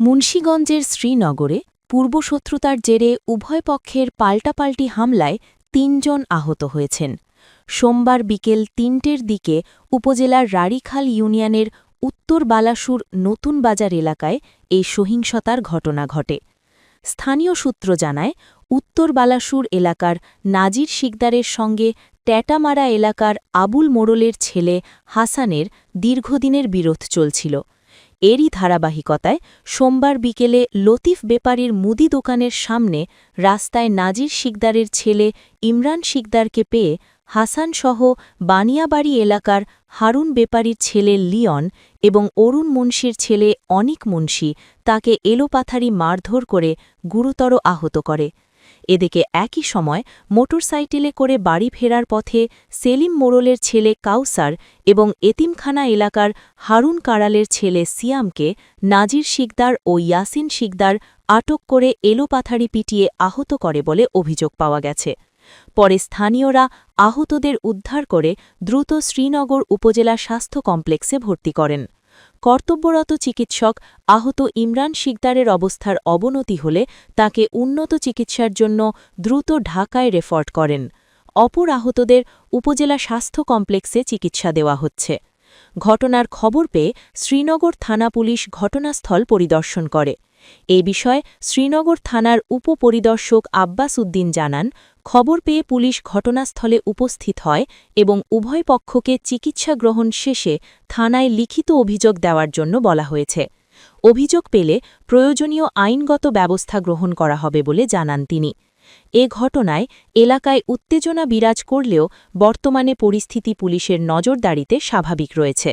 মুন্সিগঞ্জের শ্রীনগরে পূর্বশত্রুতার জেরে উভয় পক্ষের পাল্টাপাল্টি হামলায় ৩ জন আহত হয়েছেন। সোমবার বিকেল ৩টের দিকে উপজেলার রাড়ীখাল ইউনিয়নের উত্তর বালাসুর নতুন বাজার এলাকায় এই সহিংসতার ঘটনা ঘটে। স্থানীয় সূত্র জানায়, উত্তর বালাসুর এলাকার নাজির শিকদারের সঙ্গে ট্যাটামারা এলাকার আবুল মোড়লের ছেলে হাসানের দীর্ঘদিনের বিরোধ চলছিল। এরই ধারাবাহিকতায় সোমবার বিকেলে লতিফ বেপারীর মুদি দোকানের সামনে রাস্তায় নাজির শিকদারের ছেলে ইমরান শিকদারকে পেয়ে হাসানসহ বানিয়াবাড়ি এলাকার হারুন বেপারীর ছেলে লিয়ন এবং অরুণ মুন্সির ছেলে অনিক মুন্সি তাকে এলোপাথারি মারধর করে গুরুতর আহত করে। এদিকে একই সময় মোটরসাইকেলে করে বাড়ি ফেরার পথে সেলিম মোড়লের ছেলে কাউসার এবং এতিমখানা এলাকার হারুন কাড়ালের ছেলে সিয়ামকে নাজির শিকদার ও ইয়াসিন শিকদার আটক করে এলোপাথারি পিটিয়ে আহত করে বলে অভিযোগ পাওয়া গেছে। পরে স্থানীয়রা আহতদের উদ্ধার করে দ্রুত শ্রীনগর উপজেলা স্বাস্থ্য কমপ্লেক্সে ভর্তি করেন। কর্তব্যরত চিকিৎসক আহত ইমরান শিকদারের অবস্থার অবনতি হলে তাকে উন্নত চিকিৎসার জন্য দ্রুত ঢাকায় রেফার করেন। অপর আহতদের উপজেলা স্বাস্থ্য কমপ্লেক্সে চিকিৎসা দেওয়া হচ্ছে। ঘটনার খবর পেয়ে শ্রীনগর থানা পুলিশ ঘটনাস্থল পরিদর্শন করে। এ বিষয়ে শ্রীনগর থানার উপপরিদর্শক আব্বাস উদ্দিন জানান, খবর পেয়ে পুলিশ ঘটনাস্থলে উপস্থিত হয় এবং উভয় পক্ষকে চিকিৎসা গ্রহণ শেষে থানায় লিখিত অভিযোগ দেওয়ার জন্য বলা হয়েছে। অভিযোগ পেলে প্রয়োজনীয় আইনগত ব্যবস্থা গ্রহণ করা হবে বলে জানান তিনি। এ ঘটনায় এলাকায় উত্তেজনা বিরাজ করলেও বর্তমানে পরিস্থিতি পুলিশের নজরদারিতে স্বাভাবিক রয়েছে।